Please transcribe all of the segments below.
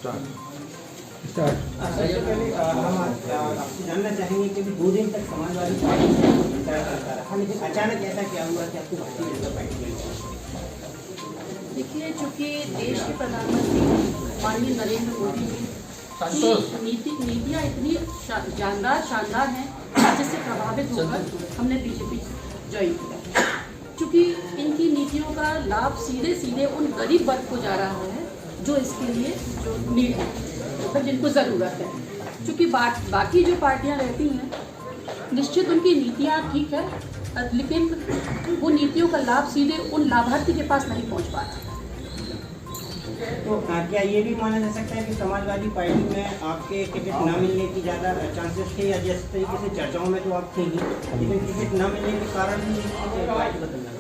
सबसे पहले हम आपसे जानना चाहेंगे कि 2 दिन तक समाजवादी पार्टी तय करता रहा, लेकिन अचानक ऐसा क्या हुआ कि आपको भारतीय जनता पार्टी में? देखिए, चूँकि देश के प्रधानमंत्री माननीय नरेंद्र मोदी की नीतियाँ इतनी शानदार हैं, जिससे प्रभावित होकर हमने बीजेपी ज्वाइन किया। चूँकि इनकी नीतियों का लाभ सीधे सीधे उन गरीब वर्ग को जा रहा है जो इसके लिए जो नीड है, मतलब जिनको ज़रूरत है। चूँकि बाकी जो पार्टियां रहती हैं, निश्चित उनकी नीतियां ठीक है, लेकिन वो नीतियों का लाभ सीधे उन लाभार्थी के पास नहीं पहुंच पाता। तो क्या ये भी माना जा सकता है कि समाजवादी पार्टी में आपके टिकट न मिलने की ज़्यादा चांसेस थे, या जिस तरीके से चर्चाओं में तो आप थे ही, लेकिन टिकट न मिलने के कारण भी पार्टी बदलना?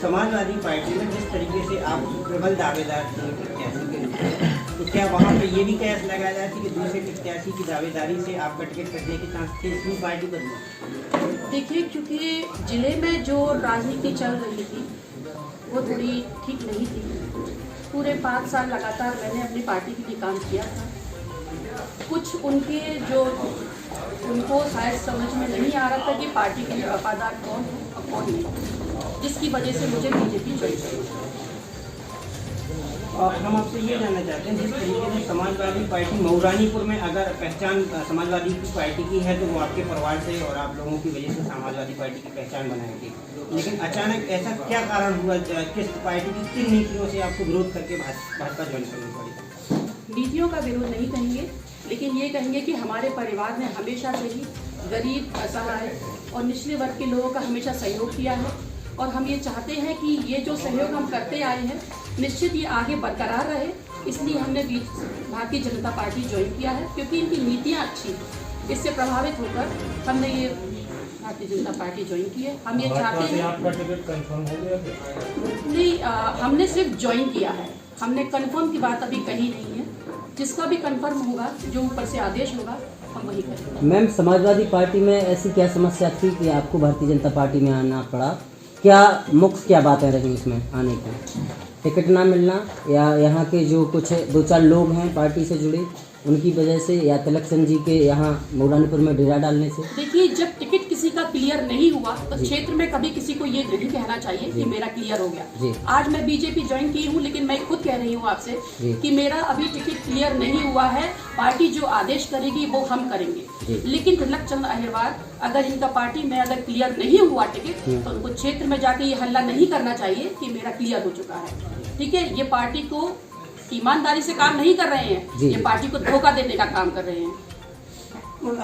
समाजवादी पार्टी में जिस तरीके से आप प्रबल दावेदार थे प्रत्याशी के रूप में, तो क्या वहाँ पे ये भी कयास लगाया जाए कि दूसरे प्रत्याशी की दावेदारी से आपका टिकट कटने के चांस थे, इसलिए पार्टी बदली? देखिए, क्योंकि जिले में जो राजनीति चल रही थी वो थोड़ी ठीक नहीं थी। पूरे 5 साल लगातार मैंने अपनी पार्टी के लिए काम किया था। कुछ उनके जो उनको शायद समझ में नहीं आ रहा था कि पार्टी के लिए वफादार कौन है और कौन नहीं, जिसकी वजह से मुझे बीजेपी ज्वाइन करनी। और हम आपसे ये जानना चाहते हैं, जिस तरीके से समाजवादी पार्टी मऊरानीपुर में अगर पहचान समाजवादी की पार्टी की है, तो वो आपके परिवार से और आप लोगों की वजह से समाजवादी पार्टी की पहचान बनाएगी, लेकिन अचानक ऐसा क्या कारण हुआ, किस पार्टी की किन नीतियों से आपको विरोध करके भाजपा ज्वाइन करनी पड़ी? नीतियों का विरोध नहीं कहेंगे, लेकिन ये कहेंगे कि हमारे परिवार ने हमेशा से ही गरीब, असहाय और निचले वर्ग के लोगों का हमेशा सहयोग किया है, और हम ये चाहते हैं कि ये जो सहयोग हम करते आए हैं निश्चित ये आगे बरकरार रहे। इसलिए हमने भारतीय जनता पार्टी ज्वाइन किया है, क्योंकि इनकी नीतियाँ अच्छी हैं। इससे प्रभावित होकर हमने ये भारतीय जनता पार्टी ज्वाइन की है। हम ये चाहते हैं। आपका टिकट कंफर्म हो गया? नहीं, हमने सिर्फ ज्वाइन किया है, हमने कंफर्म की बात अभी कही नहीं है। जिसका भी कंफर्म होगा, जो ऊपर से आदेश होगा, हम वही करेंगे। मैम, समाजवादी पार्टी में ऐसी क्या समस्या थी कि आपको भारतीय जनता पार्टी में आना पड़ा? क्या मुख्य क्या बातें रही इसमें आने की? टिकट ना मिलना, या यहाँ के जो कुछ 2-4 लोग हैं पार्टी से जुड़े उनकी वजह से, या तिलक सिंह जी के यहाँ मऊरानीपुर में डेरा डालने से? देखिए, जब टिकट किसी का क्लियर नहीं हुआ तो क्षेत्र में कभी किसी को ये नहीं कहना चाहिए कि मेरा क्लियर हो गया। आज मैं बीजेपी ज्वाइन की हूँ, लेकिन मैं खुद कह रही हूँ आपसे कि मेरा अभी टिकट क्लियर नहीं हुआ है। पार्टी जो आदेश करेगी वो हम करेंगे, लेकिन तिलक चंद अहिरवार अगर इनका पार्टी में अगर क्लियर नहीं हुआ टिकट, तो उनको क्षेत्र में जाके ये हल्ला नहीं करना चाहिए कि मेरा क्लियर हो चुका है। ठीक है, ये पार्टी को ईमानदारी से काम नहीं कर रहे हैं, ये पार्टी को धोखा देने का काम कर रहे हैं।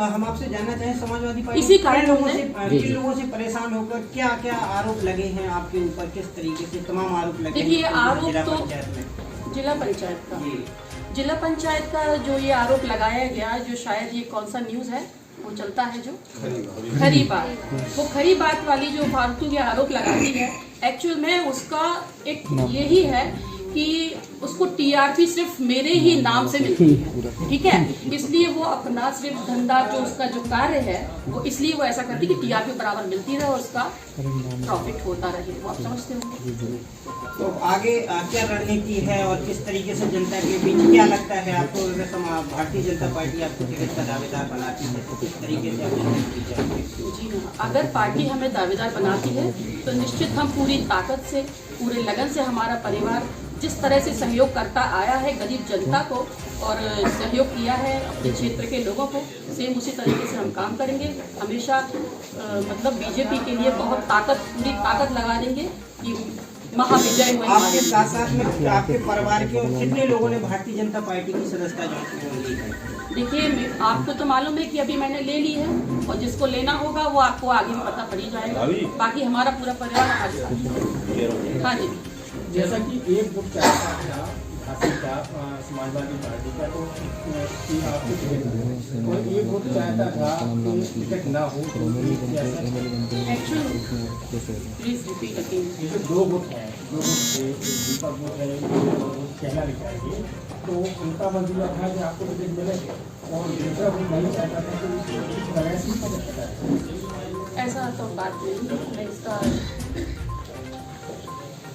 हम आपसे जानना चाहें, समाजवादी पार्टी इसी कारण लोगों से परेशान होकर क्या क्या आरोप लगे हैं आपके ऊपर, किस तरीके से तमाम आरोप लगे? देखिए, आरोप तो जिला पंचायत का जो ये आरोप लगाया गया, जो शायद ये कौन सा न्यूज़ है वो चलता है, जो खरी बात, वो खरी बात वाली जो फालतू के आरोप लगाती है, एक्चुअल में उसका एक यही है कि उसको टीआरपी सिर्फ मेरे ही नाम से मिलती है। ठीक है, इसलिए वो अपना सिर्फ धंधा जो उसका जो कार्य है वो इसलिए वो ऐसा करती कि टीआरपी बराबर मिलती रहे और उसका प्रॉफिट होता रहे। वो आप समझते होंगे। तो आगे क्या रणनीति है और किस तरीके से जनता के बीच क्या लगता है आपको, भारतीय जनता पार्टी आपको टिकट का दावेदार बनाती है तो किस तरीके से आप? जी हाँ, अगर पार्टी हमें दावेदार बनाती है तो निश्चित हम पूरी ताकत से, पूरे लगन से, हमारा परिवार जिस तरह से सहयोग करता आया है गरीब जनता को और सहयोग किया है अपने क्षेत्र के लोगों को, सेम उसी तरीके से हम काम करेंगे। हमेशा मतलब बीजेपी के लिए बहुत पूरी ताकत लगा देंगे कि महाविजय हुए। आपके साथ साथ में आपके परिवार के और कितने लोगों ने भारतीय जनता पार्टी की सदस्यता ज्वाइन की है? देखिए, आपको तो मालूम है कि अभी मैंने ले ली है, और जिसको लेना होगा वो आपको आगे में पता पड़ी जाएगा। बाकी हमारा पूरा परिवार हमारे साथ। हाँ जी, जैसा कि एक गुट चाहता था झांसी का समाजवादी पार्टी का, तो आपको टिकट मिला, और एक गुट चाहता था कि टिकट ना हो, तो ये जो 2 गुट हैं, 2 गुट थे, दीपक गुट है, कहना लिखा है, तो उनका मंजूर था कि आपको टिकट मिले, और दूसरा गुट नहीं चाहता था, तो वैसे ही पता है। ऐसा तो बात नहीं है। मैं इसका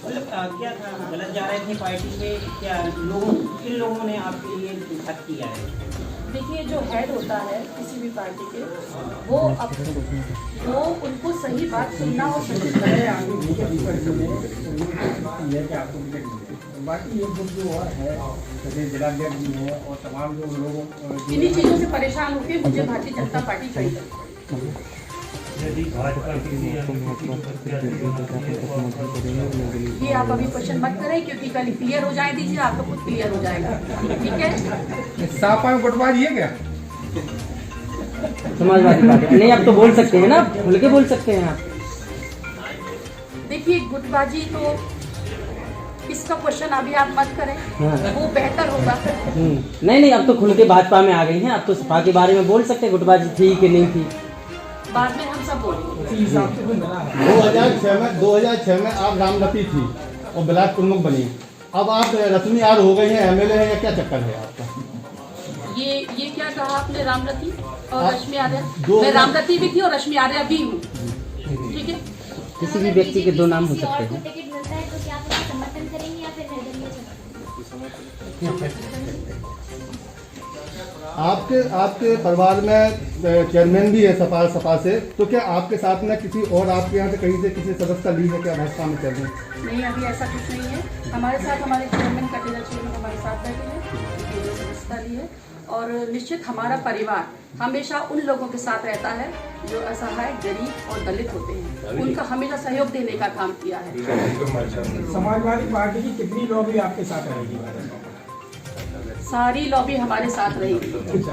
मतलब क्या था, गलत जा रहे थे पार्टी में, क्या लोगों किन लोगों ने आपके लिए खत किया है? देखिए, जो हेड होता है किसी भी पार्टी के, वो उनको सही बात सुनना और सही बाकी ये जो है जैसे जिलाध्यक्ष भी है और तमाम जो लोगों इन्हीं चीज़ों से परेशान होकर मुझे भारतीय जनता पार्टी ज्वाइन करी। ये आप अभी क्वेश्चन मत करें, क्योंकि कल क्लियर हो जाए दीजिए, आपको खुद क्लियर हो जाएगा। ठीक है, सापा में गुटबाजी है क्या? समाजवादी पार्टी नहीं, आप तो बोल सकते हैं ना, खुल के बोल सकते हैं आप। देखिए, गुटबाजी तो इसका क्वेश्चन अभी आप मत करें, वो बेहतर होगा। नहीं, अब तो खुल के भाजपा में आ गई हैं, अब तो सपा के बारे में बोल सकते हैं, गुटबाजी थी कि नहीं थी, बाद में हम सब बोलेंगे। 2006 में आप रामरती थी और ब्लॉक प्रमुख बनी, अब आप रश्मि आर हो गई हैं, एमएलए हैं, या क्या चक्कर है आपका? ये क्या कहा आपने, रामरती और रश्मि आर्या? दो- मैं रामरती भी थी और रश्मि आर्या भी हूँ। ठीक है, किसी भी व्यक्ति के दो नाम हो सकते हैं। टिकट मिलता है तो क्या आप उसका समर्थन करेंगे या फिर निर्दलीय आपके परिवार में चेयरमैन भी है सपा से, तो क्या आपके साथ में किसी और आपके यहाँ से कहीं से किसी सदस्य ली है क्या भाजपा में चल रहे? नहीं, अभी ऐसा कुछ नहीं है। हमारे साथ हमारे चेयरमैन कटेरा चेयरमैन हमारे साथ बैठे हैं, सदस्यता ली है, और निश्चित हमारा परिवार हमेशा उन लोगों के साथ रहता है जो असहाय, गरीब और दलित होते हैं, उनका हमेशा सहयोग देने का काम किया है। समाजवादी पार्टी की कितनी लॉबी आपके साथ रहेगी? सारी लॉबी हमारे साथ रहेगी। ठीक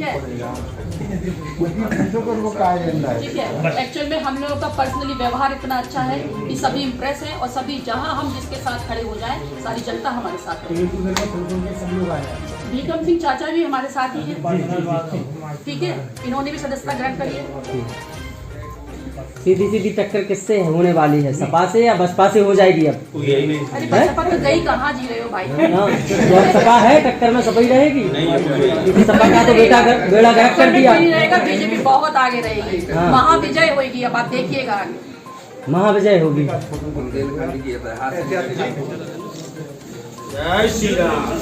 है, ठीक है। एक्चुअल में हम लोगों का पर्सनली व्यवहार इतना अच्छा है कि सभी इम्प्रेस हैं, और सभी जहां हम जिसके साथ खड़े हो जाएं, सारी जनता हमारे साथ रहेगी। भीकम सिंह चाचा भी हमारे साथ ही हैं। ठीक है, इन्होंने भी सदस्यता ग्रहण करी है। सीधी टक्कर किससे होने वाली है, सपा से या बसपा से हो जाएगी अब? अरे बसपा तो गई कहाँ, जी रहे हो भाई? हाँ, जब सपा है टक्कर में सपा ही रहेगी, क्योंकि सपा का तो बेड़ा गर्क कर दिया। रहेगा, बीजेपी बहुत आगे रहेगी, हाँ। महाविजय होगी, अब आप देखिएगा आगे। महाविजय होगी। जय श्री राम।